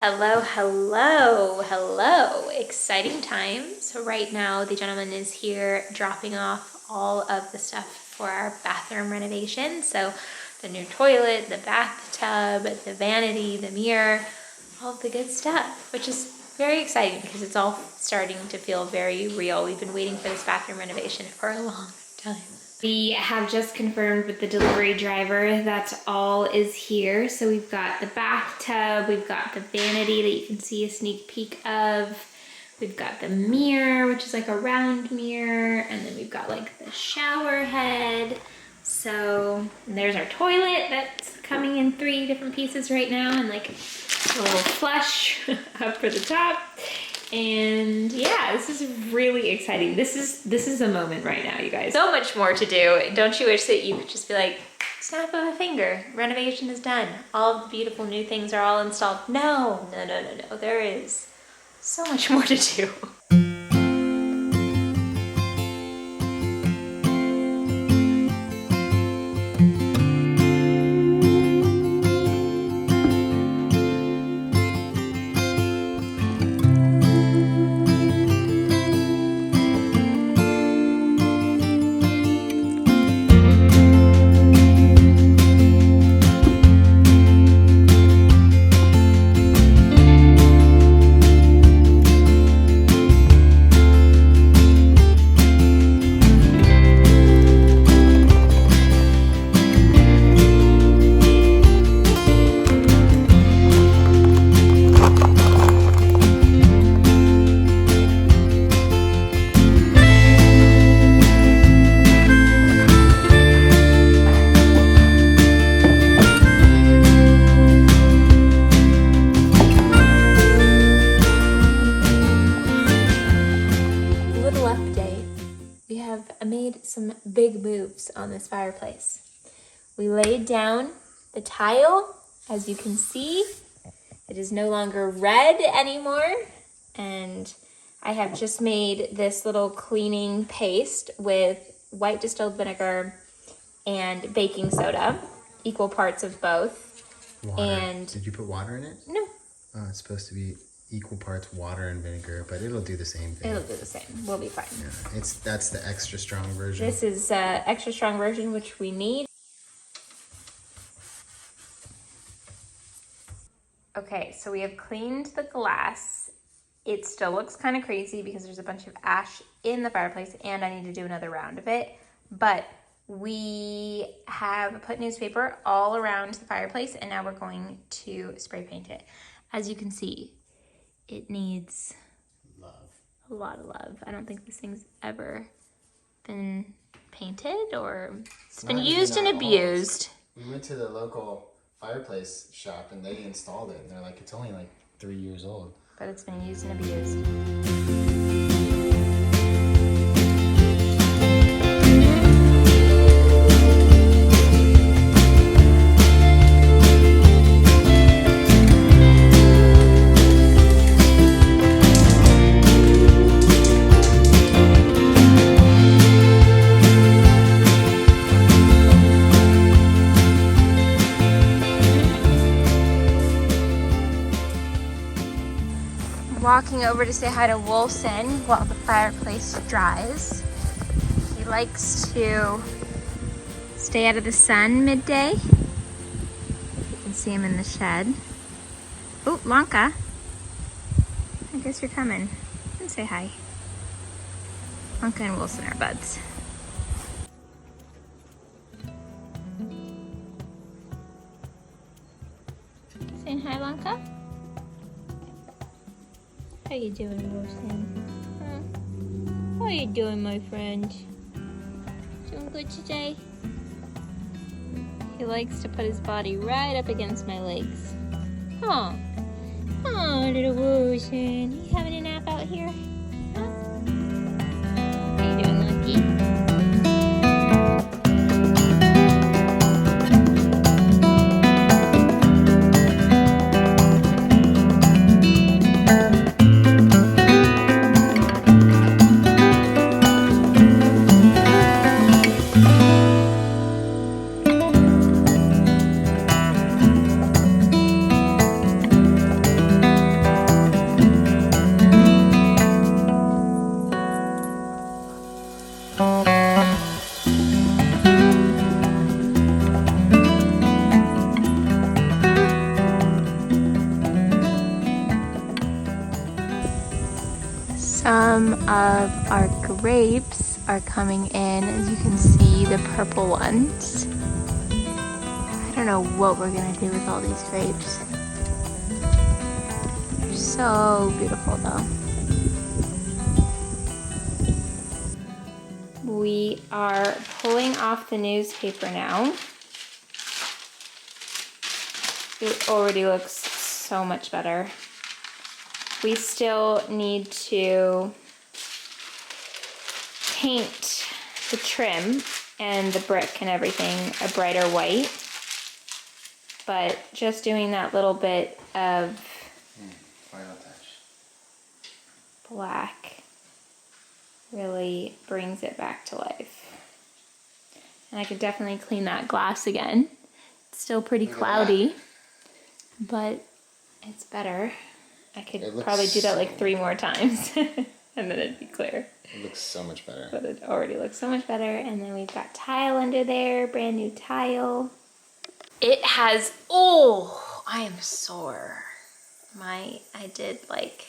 Hello, hello, hello. Exciting times. Right now, the gentleman is here dropping off all of the stuff for our bathroom renovation. So the new toilet, the bathtub, the vanity, the mirror, all of the good stuff, which is very exciting because it's all starting to feel very real. We've been waiting for this bathroom renovation for a long time. We have just confirmed with the delivery driver that all is here. So we've got the bathtub, we've got the vanity that you can see a sneak peek of. We've got the mirror, which is like a round mirror. And then we've got like the shower head. So and there's our toilet that's coming in 3 different pieces right now. And like a little flush up for the top. And yeah, this is really exciting. This is a moment right now, you guys. So much more to do. Don't you wish that you could just be like, snap of a finger, renovation is done. All of the beautiful new things are all installed. No. There is so much more to do. Some big moves on this fireplace. We laid down the tile. As you can see, it is no longer red anymore. And I have just made this little cleaning paste with white distilled vinegar and baking soda, equal parts of both. Water. And did you put water in it? No. It's supposed to be equal parts water and vinegar, but it'll do the same thing. It'll do the same. We'll be fine. Yeah, that's the extra strong version. This is extra strong version, which we need. Okay, so we have cleaned the glass. It still looks kind of crazy because there's a bunch of ash in the fireplace and I need to do another round of it. But we have put newspaper all around the fireplace and now we're going to spray paint it. As you can see, it needs love. A lot of love. I don't think this thing's ever been painted or it's been used and abused. We went to the local fireplace shop and they installed it and they're like, it's only like 3 years old. But it's been used and abused. Walking over to say hi to Wilson while the fireplace dries. He likes to stay out of the sun midday. You can see him in the shed. Oh, Lanka. I guess you're coming. Come say hi. Lanka and Wilson are buds. Saying hi, Lanka? How you doing, Wilson? Huh? How you doing, my friend? Doing good today? He likes to put his body right up against my legs. Oh, little Wilson. You having a nap out here? Huh? How you doing, Lucky? Some of our grapes are coming in, as you can see, the purple ones. I don't know what we're gonna do with all these grapes. They're so beautiful though. We are pulling off the newspaper now. It already looks so much better. We still need to paint the trim and the brick and everything a brighter white, but just doing that little bit of final touch. black really brings it back to life. And I could definitely clean that glass again. It's still pretty cloudy, but it's better. I could probably do that like 3 more times and then it'd be clear. It looks so much better. But it already looks so much better. And then we've got tile under there, brand new tile. It has, oh, I am sore. I did like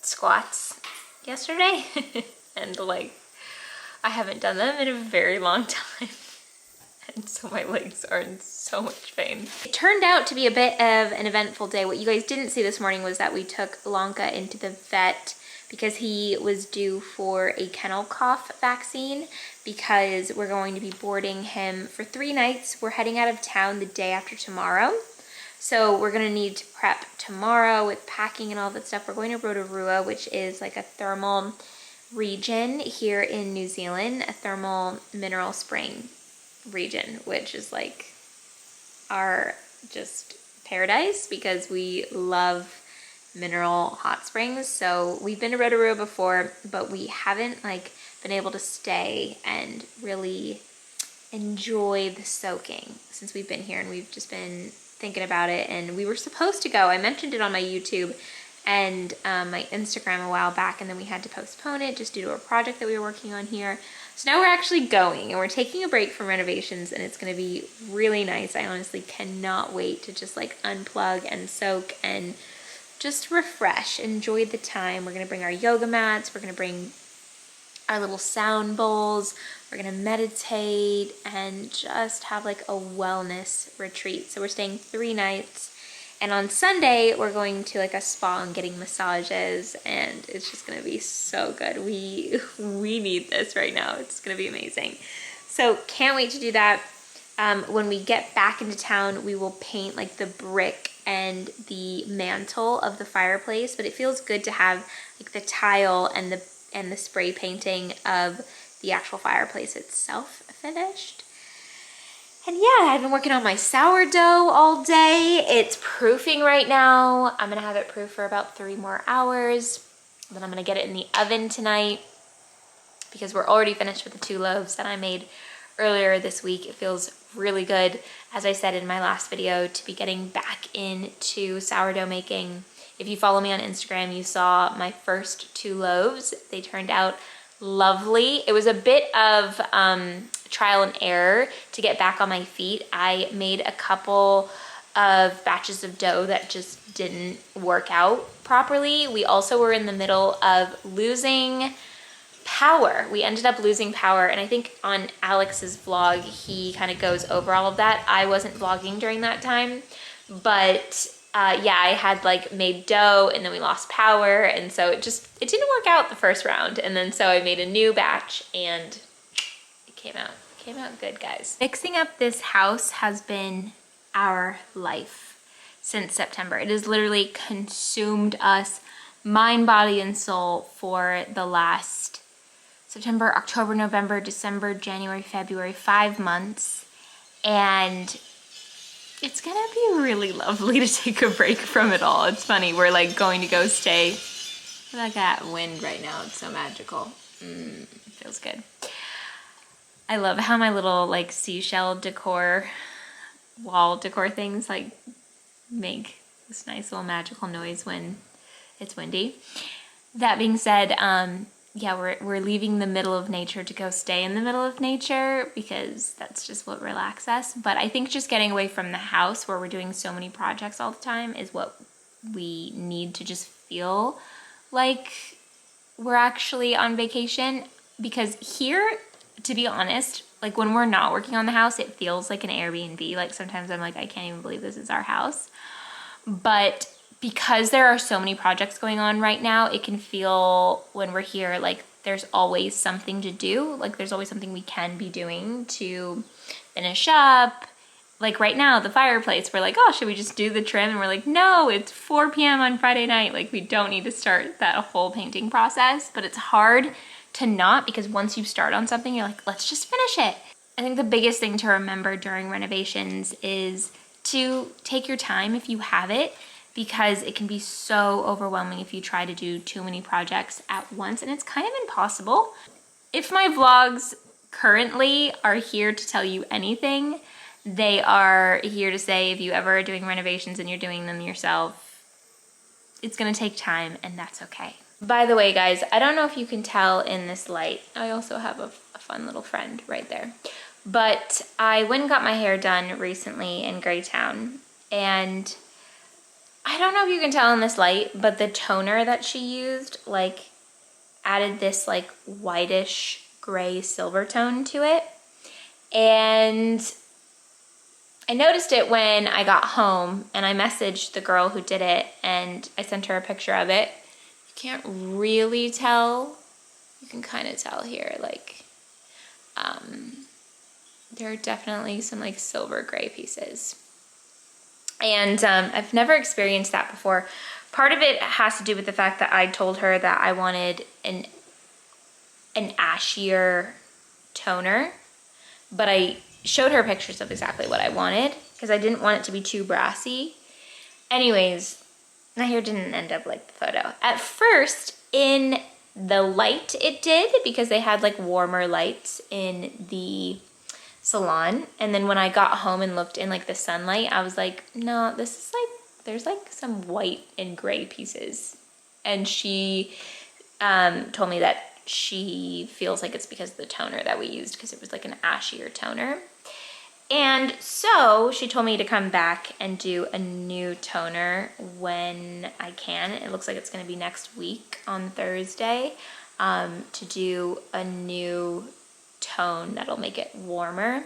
squats yesterday and like I haven't done them in a very long time. And so my legs are in so much pain. It turned out to be a bit of an eventful day. What you guys didn't see this morning was that we took Lanka into the vet because he was due for a kennel cough vaccine, because we're going to be boarding him for 3 nights. We're heading out of town the day after tomorrow. So we're gonna need to prep tomorrow with packing and all that stuff. We're going to Rotorua, which is like a thermal region here in New Zealand, a thermal mineral spring region, which is like our just paradise because we love mineral hot springs. So we've been to Rotorua before, but we haven't like been able to stay and really enjoy the soaking since we've been here, and we've just been thinking about it. And we were supposed to go. I mentioned it on my YouTube and my Instagram a while back, and then we had to postpone it just due to a project that we were working on here. So now we're actually going, and we're taking a break from renovations, and it's gonna be really nice. I honestly cannot wait to just like unplug and soak and just refresh, enjoy the time. We're gonna bring our yoga mats, we're gonna bring our little sound bowls, we're gonna meditate and just have like a wellness retreat. So we're staying 3 nights. And on Sunday, we're going to like a spa and getting massages, and it's just gonna be so good. We need this right now. It's gonna be amazing. So can't wait to do that. When we get back into town, we will paint like the brick and the mantle of the fireplace, but it feels good to have like the tile and the spray painting of the actual fireplace itself finished. And yeah, I've been working on my sourdough all day. It's proofing right now. I'm gonna have it proof for about 3 more hours. Then I'm gonna get it in the oven tonight because we're already finished with the 2 loaves that I made earlier this week. It feels really good, as I said in my last video, to be getting back into sourdough making. If you follow me on Instagram, you saw my first 2 loaves. They turned out lovely. It was a bit of trial and error to get back on my feet. I made a couple of batches of dough that just didn't work out properly. We also were in the middle of losing power. We ended up losing power, and I think on Alex's vlog, he kind of goes over all of that. I wasn't vlogging during that time, but yeah, I had like made dough and then we lost power, and so it didn't work out the first round. And then so I made a new batch and it came out good, guys. Fixing up this house has been our life since September. It has literally consumed us, mind, body, and soul for the last September, October, November, December, January, February, 5 months. And it's gonna be really lovely to take a break from it all. It's funny, we're like going to go stay. Look at that wind right now, it's so magical. Feels good. I love how my little like seashell decor, wall decor things like make this nice little magical noise when it's windy. That being said, yeah, we're leaving the middle of nature to go stay in the middle of nature because that's just what relaxes us. But I think just getting away from the house where we're doing so many projects all the time is what we need to just feel like we're actually on vacation, because here, to be honest, like when we're not working on the house, it feels like an Airbnb. Like sometimes I'm like, I can't even believe this is our house. But because there are so many projects going on right now, it can feel, when we're here, like there's always something to do. Like there's always something we can be doing to finish up. Like right now, the fireplace, we're like, oh, should we just do the trim? And we're like, no, it's 4 p.m. on Friday night. Like we don't need to start that whole painting process. But it's hard to not, because once you start on something, you're like, let's just finish it. I think the biggest thing to remember during renovations is to take your time if you have it, because it can be so overwhelming if you try to do too many projects at once, and it's kind of impossible. If my vlogs currently are here to tell you anything, they are here to say if you ever are doing renovations and you're doing them yourself, it's gonna take time, and that's okay. By the way, guys, I don't know if you can tell in this light, I also have a fun little friend right there. But I went and got my hair done recently in Greytown, and I don't know if you can tell in this light, but the toner that she used like added this like whitish gray silver tone to it. And I noticed it when I got home, and I messaged the girl who did it, and I sent her a picture of it. You can't really tell. You can kind of tell here, like, there are definitely some like silver gray pieces. And I've never experienced that before. Part of it has to do with the fact that I told her that I wanted an ashier toner, but I showed her pictures of exactly what I wanted because I didn't want it to be too brassy. Anyways, my hair didn't end up like the photo. At first, in the light it did, because they had like warmer lights in the salon, and then when I got home and looked in like the sunlight, I was like, no, this is like, there's like some white and gray pieces. And she told me that she feels like it's because of the toner that we used, because it was like an ashier toner. And so she told me to come back and do a new toner when I can. It looks like it's going to be next week on Thursday, to do a new tone that'll make it warmer.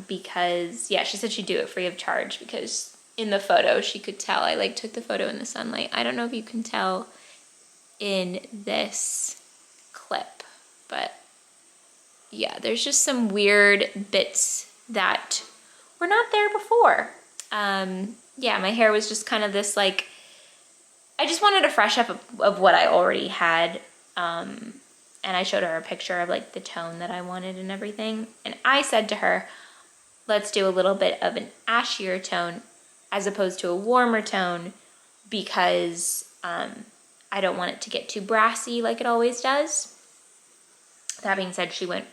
Because yeah, she said she'd do it free of charge, because in the photo she could tell, I like took the photo in the sunlight. I don't know if you can tell in this clip, but yeah, there's just some weird bits that were not there before. Yeah, my hair was just kind of this like, I just wanted a fresh up of what I already had. And I showed her a picture of like the tone that I wanted and everything. And I said to her, let's do a little bit of an ashier tone as opposed to a warmer tone, because I don't want it to get too brassy like it always does. That being said, she went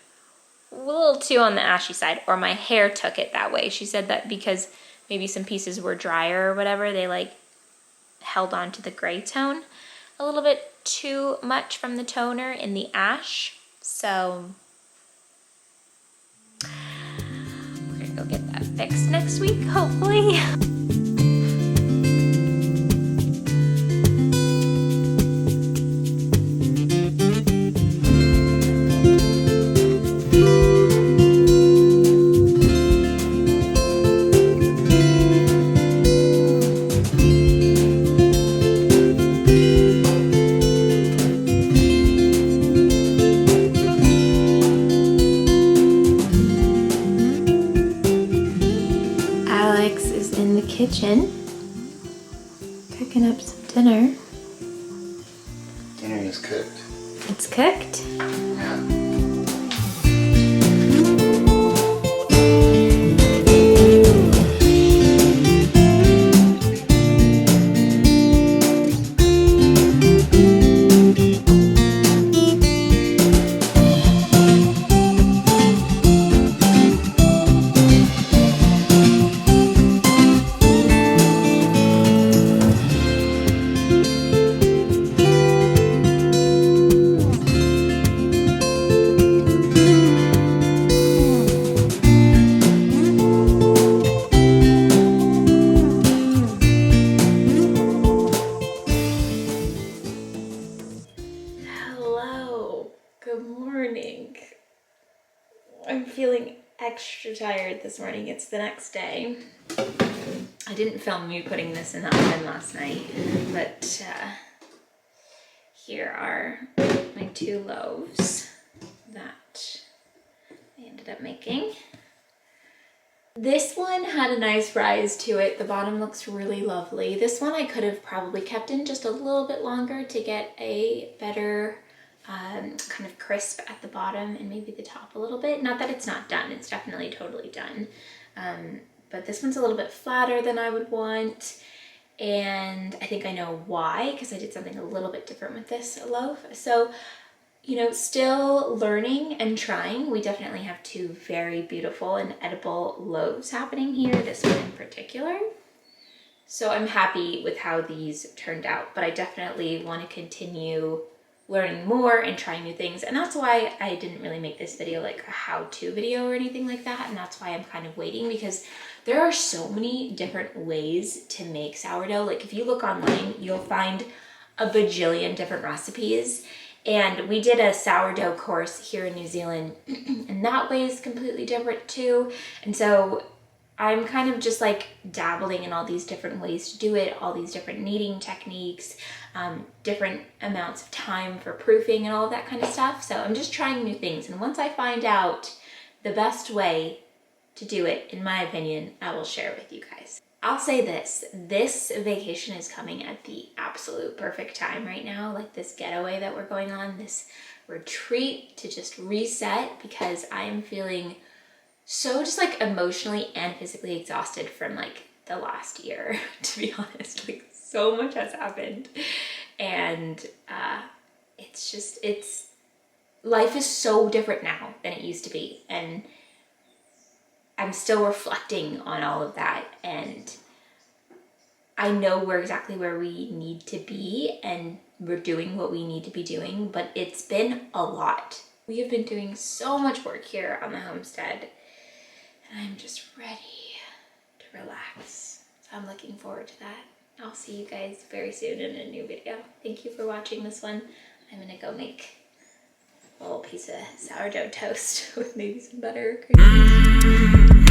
a little too on the ashy side, or my hair took it that way. She said that because maybe some pieces were drier or whatever, they like held on to the gray tone a little bit too much from the toner in the ash. So we're gonna go get that fixed next week, hopefully. Kitchen, cooking up some dinner. Dinner is cooked. It's cooked? Yeah. feeling extra tired this morning. It's the next day. I didn't film me putting this in the oven last night, but here are my 2 loaves that I ended up making. This one had a nice rise to it. The bottom looks really lovely. This one I could have probably kept in just a little bit longer to get a better kind of crisp at the bottom and maybe the top a little bit. Not that it's not done, it's definitely totally done. But this one's a little bit flatter than I would want. And I think I know why, because I did something a little bit different with this loaf. So, you know, still learning and trying. We definitely have 2 very beautiful and edible loaves happening here, this one in particular. So I'm happy with how these turned out, but I definitely want to continue learning more and trying new things. And that's why I didn't really make this video like a how-to video or anything like that. And that's why I'm kind of waiting, because there are so many different ways to make sourdough. Like if you look online, you'll find a bajillion different recipes. And we did a sourdough course here in New Zealand, and that way is completely different too. And so I'm kind of just like dabbling in all these different ways to do it, all these different kneading techniques, different amounts of time for proofing and all of that kind of stuff. So I'm just trying new things. And once I find out the best way to do it, in my opinion, I will share it with you guys. I'll say this vacation is coming at the absolute perfect time right now, like this getaway that we're going on, this retreat to just reset, because I am feeling so just like emotionally and physically exhausted from like the last year, to be honest. Like so much has happened, and life is so different now than it used to be, and I'm still reflecting on all of that, and I know we're exactly where we need to be, and we're doing what we need to be doing, but it's been a lot. We have been doing so much work here on the homestead, and I'm just ready to relax. So I'm looking forward to that. I'll see you guys very soon in a new video. Thank you for watching this one. I'm gonna go make a little piece of sourdough toast with maybe some butter or cream.